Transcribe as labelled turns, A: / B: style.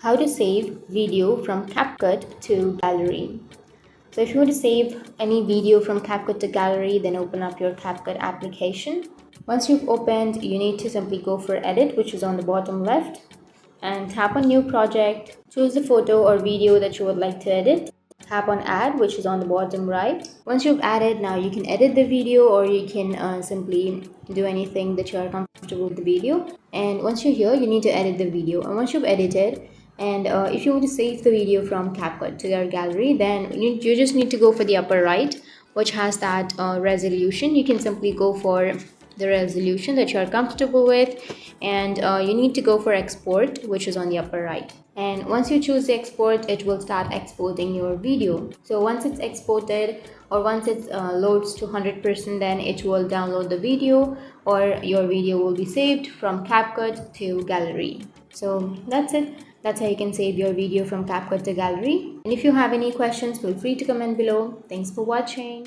A: How to save video from CapCut to gallery. So if you want to save any video from CapCut to gallery, then open up your CapCut application. Once you've opened, you need to simply go for edit, which is on the bottom left, and tap on new project. Choose the photo or video that you would like to edit. Tap on add, which is on the bottom right. Once you've added, now you can edit the video, or you can simply do anything that you are comfortable with the video. And once you're here, you need to edit the video. And once you've edited, and if you want to save the video from CapCut to your gallery, then you just need to go for the upper right, which has that resolution. You can simply go for the resolution that you're comfortable with, and you need to go for export, which is on the upper right. And once you choose the export, it will start exporting your video. So once it's exported, or once it loads to 100%, then it will download the video, or your video will be saved from CapCut to gallery. So that's it. That's how you can save your video from CapCut to gallery. And if you have any questions, feel free to comment below. Thanks for watching.